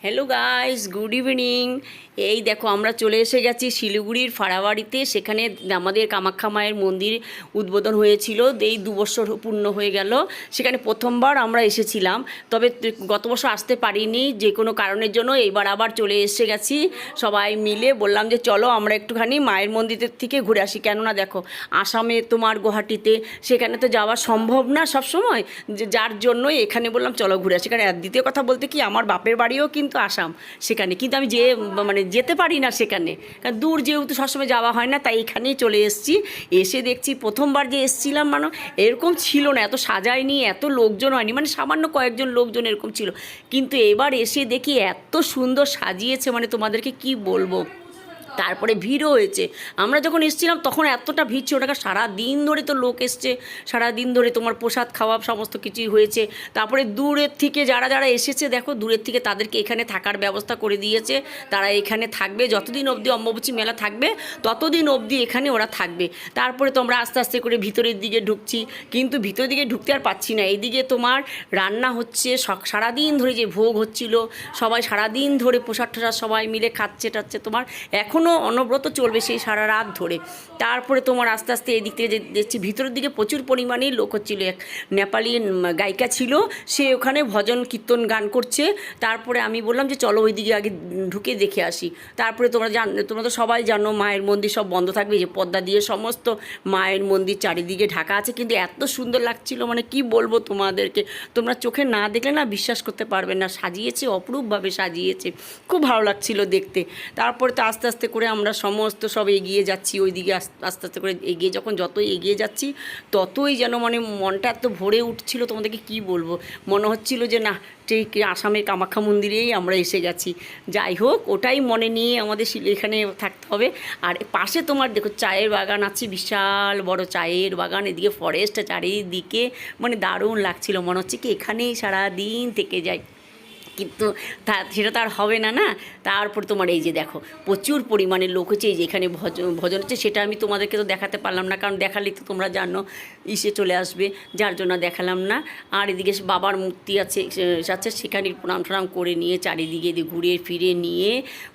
Hello guys, good evening. এই দেখো আমরা চলে এসে গেছি শিলিগুড়ির ফাড়াবাড়িতে। সেখানে আমাদের কামাখ্যা মায়ের মন্দির উদ্বোধন হয়েছিল, এই 2 বছর পূর্ণ হয়ে গেল। সেখানে প্রথমবার আমরা এসেছিলাম, তবে গত বছর আসতে পারিনি যে কোনো কারণের জন্য। এইবার আবার চলে এসে গেছি সবাই মিলে। বললাম যে চলো আমরা একটুখানি মায়ের মন্দিরের থেকে ঘুরে আসি, কেননা দেখো আসামে তোমার গুয়াহাটিতে সেখানে তো যাওয়া সম্ভব না সব সময়, যার জন্য এখানে বললাম চলো ঘুরে আসি। কারণ দ্বিতীয় কথা বলতে কি, আমার বাপের বাড়িও কিন্তু আসাম, সেখানে কিন্তু আমি যেতে পারি না সেখানে, কারণ দূর যেহেতু সবসময় যাওয়া হয় না, তাই এখানেই চলে এসেছি। এসে দেখছি প্রথমবার যে এসেছিলাম এরকম ছিল না, এত সাজায়নি, এত লোকজন হয়নি, সামান্য কয়েকজন লোকজন এরকম ছিল। কিন্তু এবার এসে দেখি এত সুন্দর সাজিয়েছে, তোমাদেরকে কি বলবো। তারপরে ভিড়ও হয়েছে। আমরা যখন এসেছিলাম তখন এতটা ভিড় ছিল ওটা, সারা দিন ধরে তো লোক এসছে, সারা দিন ধরে তোমার প্রসাদ খাওয়া সমস্ত কিছুই হয়েছে। তারপরে দূরের থেকে যারা যারা এসেছে দেখো, দূরের থেকে তাদেরকে এখানে থাকার ব্যবস্থা করে দিয়েছে। তারা এখানে থাকবে যতদিন অবধি অম্বুবাচী মেলা থাকবে, ততদিন অবধি এখানে ওরা থাকবে। তারপরে তো আমরা আস্তে আস্তে করে ভিতরের দিকে ঢুকছি, কিন্তু ভিতরের দিকে ঢুকতে আর পাচ্ছি না। এইদিকে তোমার রান্না হচ্ছে, সারাদিন ধরে যে ভোগ হচ্ছিল, সবাই সারাদিন ধরে প্রসাদ টোসাদ সবাই মিলে খাচ্ছে টাচ্ছে, তোমার এখনও অনবরত চলবে সেই সারা রাত ধরে। তারপরে তোমার আস্তে আস্তে এই দিক থেকে যে দেখছি ভিতরের দিকে প্রচুর পরিমাণেই লোক হচ্ছিল। এক নেপালি গায়িকা ছিল, সে ওখানে ভজন কীর্তন গান করছে। তারপরে আমি বললাম যে চলো ওই দিকে আগে ঢুকে দেখে আসি। তারপরে তোমরা তো সবাই জানো মায়ের মন্দির সব বন্ধ থাকবে, যে পর্দা দিয়ে সমস্ত মায়ের মন্দির চারিদিকে ঢাকা আছে, কিন্তু এত সুন্দর লাগছিল, কি বলবো তোমাদেরকে, তোমরা চোখে না দেখলে না বিশ্বাস করতে পারবে না। সাজিয়েছে, অপরূপভাবে সাজিয়েছে, খুব ভালো লাগছিল দেখতে। তারপরে তো আস্তে আস্তে করে আমরা সমস্ত সব এগিয়ে যাচ্ছি ওই দিকে। আস্তে আস্তে করে এগিয়ে যতই এগিয়ে যাচ্ছি, ততই যেন মনটা এত ভরে উঠছিল, তোমাদেরকে কি বলবো। মনে হচ্ছিল যে না, ঠিক আসামের কামাখ্যা মন্দিরেই আমরা এসে গেছি। যাই হোক, ওটাই মনে নিয়ে আমাদের এখানে থাকতে হবে। আর পাশে তোমার দেখো চায়ের বাগান আছে, বিশাল বড় চায়ের বাগান, এদিকে ফরেস্ট চারিদিকে, দারুণ লাগছিল, মনে হচ্ছে কি এখানেই সারাদিন থেকে যাই। কিন্তু সেটা তো আর হবে না না। তারপর তোমার এই যে দেখো প্রচুর পরিমাণে লোক হচ্ছে, এই যে এখানে ভজন হচ্ছে, সেটা আমি তোমাদেরকে তো দেখাতে পারলাম না, কারণ দেখালে তো তোমরা জানো চলে আসবে, যার জন্য দেখালাম না। আর এদিকে বাবার মূর্তি আছে, সেখানে প্রণাম টনাম করে নিয়ে চারিদিকে ঘুরে ফিরে নিয়ে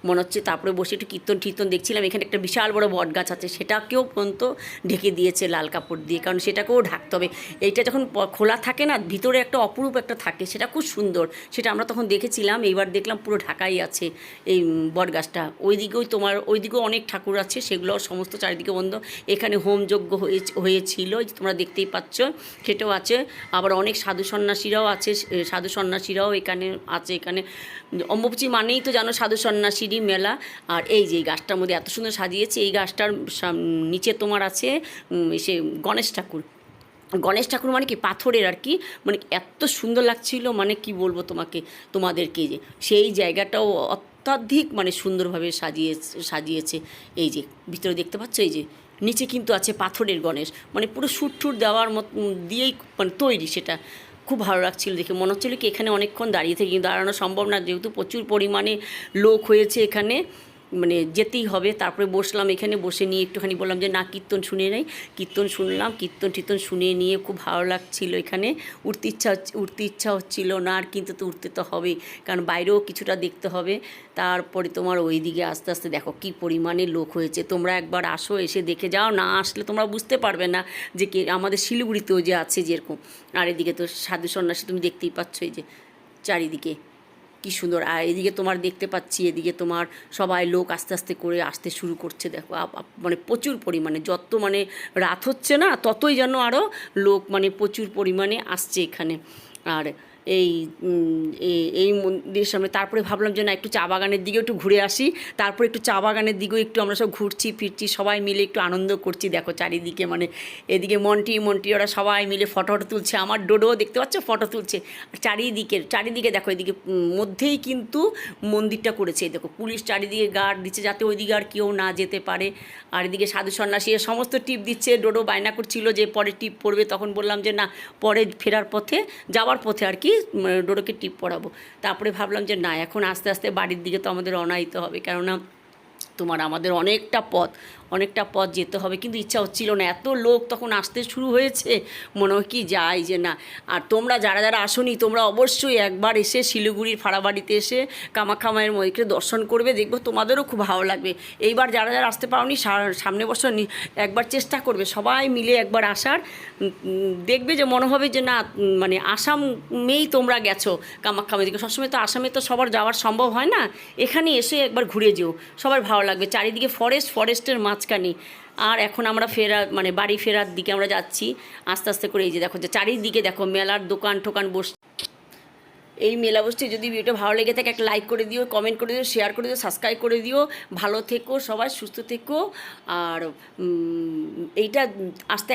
মনে হচ্ছে, তারপরে বসে একটু কীর্তন দেখছিলাম। এখানে একটা বিশাল বড় বট গাছ আছে, সেটাকেও পর্যন্ত ঢেকে দিয়েছে লাল কাপড় দিয়ে, কারণ সেটাকেও ঢাকতে হবে। এইটা যখন খোলা থাকে না, ভিতরে একটা অপরূপ একটা থাকে, সেটা খুব সুন্দর, সেটা আমরা তখন দেখেছিলাম। এইবার দেখলাম পুরো ঢাকাই আছে এই বটগাছটা। ওইদিকেও অনেক ঠাকুর আছে, সেগুলো সমস্ত চারিদিকে বন্ধ। এখানে হোমযজ্ঞ হয়েছিল, তোমরা দেখতেই পাচ্ছ, সেটাও আছে। আবার অনেক সাধু সন্ন্যাসীরাও আছে, সাধু সন্ন্যাসীরাও এখানে আছে। এখানে অম্বুবাচী মানেই তো জানো সাধু সন্ন্যাসীরই মেলা। আর এই যে গাছটার মধ্যে এত সুন্দর সাজিয়েছে, এই গাছটার নিচে তোমার আছে সে গণেশ ঠাকুর। গণেশ ঠাকুর কি পাথরের আর কি, এত সুন্দর লাগছিল, কি বলবো তোমাদেরকে, যে সেই জায়গাটাও অত্যাধিক সুন্দরভাবে সাজিয়েছে। এই যে ভিতরে দেখতে পাচ্ছ, এই যে নিচে কিন্তু আছে পাথরের গণেশ, পুরো সুটঠুর দেওয়ার মতো দিয়েই তৈরি। সেটা খুব ভালো লাগছিল দেখে, মনে হচ্ছিলো কি এখানে অনেকক্ষণ দাঁড়িয়ে থেকে, কিন্তু দাঁড়ানো সম্ভব না, যেহেতু প্রচুর পরিমাণে লোক হয়েছে এখানে, যেতেই হবে। তারপরে বসলাম এখানে, বসে নিয়ে একটুখানি বললাম যে না কীর্তন শুনে নেই। কীর্তন শুনলাম, কীর্তন শুনে নিয়ে খুব ভালো লাগছিল। এখানে উঠতে ইচ্ছা হচ্ছিল না, আর কিন্তু তো উঠতে তো হবেই, কারণ বাইরেও কিছুটা দেখতে হবে। তারপরে তোমার ওই দিকে আস্তে আস্তে দেখো কী পরিমাণে লোক হয়েছে। তোমরা একবার আসো, এসে দেখে যাও, না আসলে তোমরা বুঝতে পারবে না যে আমাদের শিলিগুড়িতেও যে আছে যেরকম। আর এদিকে তো সাধু সন্ন্যাসী তুমি দেখতেই পাচ্ছ, এই যে চারিদিকে কী সুন্দর। আর এদিকে তোমার দেখতে পাচ্ছি, এদিকে তোমার সবাই লোক আস্তে আস্তে করে আসতে শুরু করছে। দেখো প্রচুর পরিমাণে, যত রাত হচ্ছে না, ততই যেন আরও লোক প্রচুর পরিমাণে আসছে এখানে। আর এই মন্দিরের সামনে তারপরে ভাবলাম যে না একটু চা বাগানের দিকেও একটু ঘুরে আসি। তারপরে একটু চা বাগানের দিকেও একটু আমরা সব ঘুরছি ফিরছি, সবাই মিলে একটু আনন্দ করছি। দেখো চারিদিকে এদিকে মন্টি ওরা সবাই মিলে ফটো তুলছে, আমার ডোডো দেখতে পাচ্ছ ফটো তুলছে। আর চারিদিকে দেখো, এদিকে মধ্যেই কিন্তু মন্দিরটা করেছে। দেখো পুলিশ চারিদিকে গার্ড দিচ্ছে, যাতে ওইদিকে আর কেউ না যেতে পারে। আর এদিকে সাধু সন্ন্যাসী সমস্ত টিপ দিচ্ছে। ডোডো বায়না করছিল যে পরে টিপ পড়বে, তখন বললাম যে না, পরে ফেরার পথে যাওয়ার পথে আর কি ডোডোকে টিপ পড়াবো। তারপরে ভাবলাম যে না, এখন আস্তে আস্তে বাড়ির দিকে তো আমাদের রওনা দিতে হবে, কেননা তোমার আমাদের অনেকটা পথ যেতে হবে, কিন্তু ইচ্ছা হচ্ছিল না, এত লোক তখন আসতে শুরু হয়েছে, মনে হয় কি যাই যে না। আর তোমরা যারা যারা আসোনি তোমরা অবশ্যই একবার এসে শিলিগুড়ির ফাড়াবাড়িতে এসে কামাখ্যা মায়ের মন্দিরকে দর্শন করবে, দেখবো তোমাদেরও খুব ভালো লাগবে। এইবার যারা যারা আসতে পারোনি সামনে বছর একবার চেষ্টা করবে সবাই মিলে একবার আসার, দেখবে যে মনে হবে যে না মানে আসামেই তোমরা গেছো কামাখ্যা মন্দিরকে। সবসময় তো আসামে তো সবার যাওয়ার সম্ভব হয় না, এখানে এসে একবার ঘুরে যেও, সবার ভালো লাগবে। চারিদিকে ফরেস্টের মাঝখানে। আর এখন আমরা মানে বাড়ি ফেরার দিকে আমরা যাচ্ছি আস্তে আস্তে করে। এই যে দেখো যে চারিদিকে দেখো মেলার দোকান টোকান এই মেলা বসছে। যদি ভিডিওটা ভালো লেগে থাকে একটা লাইক করে দিও, কমেন্ট করে দিও, শেয়ার করে দিও, সাবস্ক্রাইব করে দিও। ভালো থেকো সবাই, সুস্থ থেকো। আর এইটা আস্তে